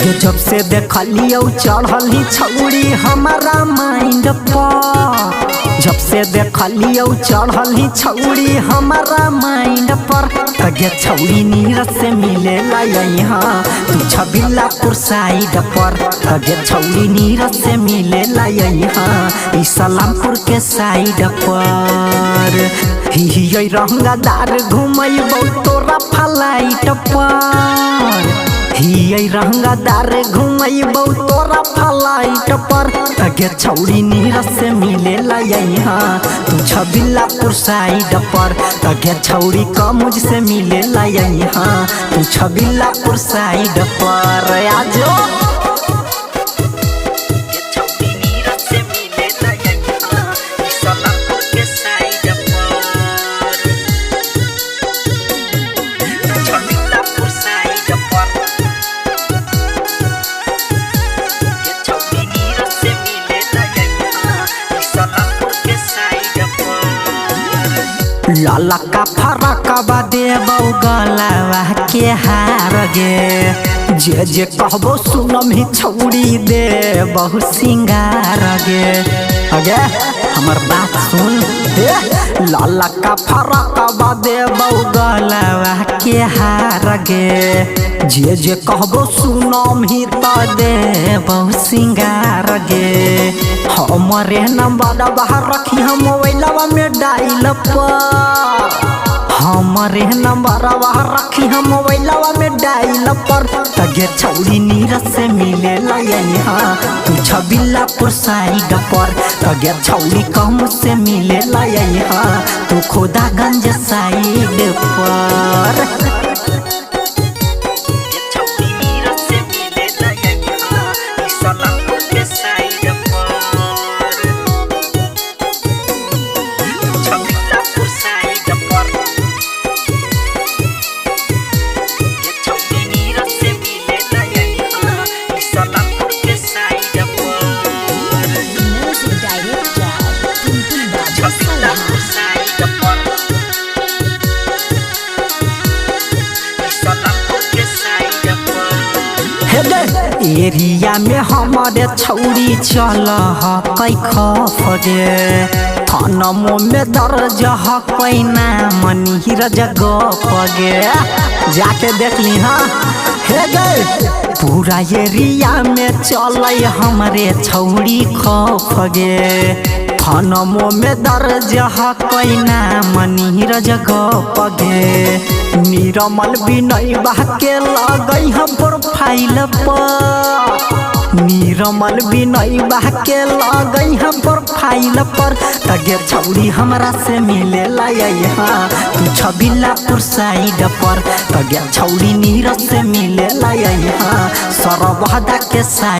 ये जब से देखलियो चढ़ली छौड़ी हमारा माइंड पर, जब से देखलियो चढ़ली छौड़ी हमारा माइंड पर। तगे छौड़ी नीरज से मिले यहाँ तू छबिल्लापुर साइड पर। तगे छौड़ी नीरज से मिले यहाँ इस्लामपुर के साइड पर। ही रंगदार घुमैबौ तोरा फ्लाइट पर, ही रंगदार घुमैबौ तोरा फ्लाइट पर। तगे छौड़ी नीरज से मिले यहाँ तू छबिल्लापुर साइड पर। तगे छौड़ी कमुज से मिले यहाँ तू छबिल्लापुर साइड पर। आजो लाला का फरक देबौ गलावा के हार गे। जे जे कहबो सुनमही छौड़ी देबौ सिंगार गे। अगे हमर बात सुन दे। लाला का फरक देबौ गलावा के हार गे। जे जे कहबो सुनमही त देबौ सिंगार गे। हमरे नंबर बाहर रखी हम मोबाइलवा में डायल पर, हमरे नंबर बाहर रखी हम मोबाइलवा में डायल पर। तगे छौड़ी नीरज से मिले यहाँ तू छबिल्लापुर साइड पर। तगे छौड़ी कम से मिले यहाँ तू खोदागंज साइड पर। एरिया में हमारे छौड़ी चल कई खफ गे। थानमो में दर्ज कई नाम नीरज गप गे। जाके देख ली हाँ हे गे। पूरा एरिया में चल हमारे छौड़ी खफ गे। थानमो में दर्ज कई नाम नीरज गप गे। निरमल विनय के लगई हम प्रोफाइल पर, निरमल विनय के लगई हम प्रोफाइल पर। तगे छौड़ी हमरा से मिले यहाँ तू छबिल्लापुर साइड पर। तगे छौड़ी नीरज से मिले यहाँ सरवादा के साइड।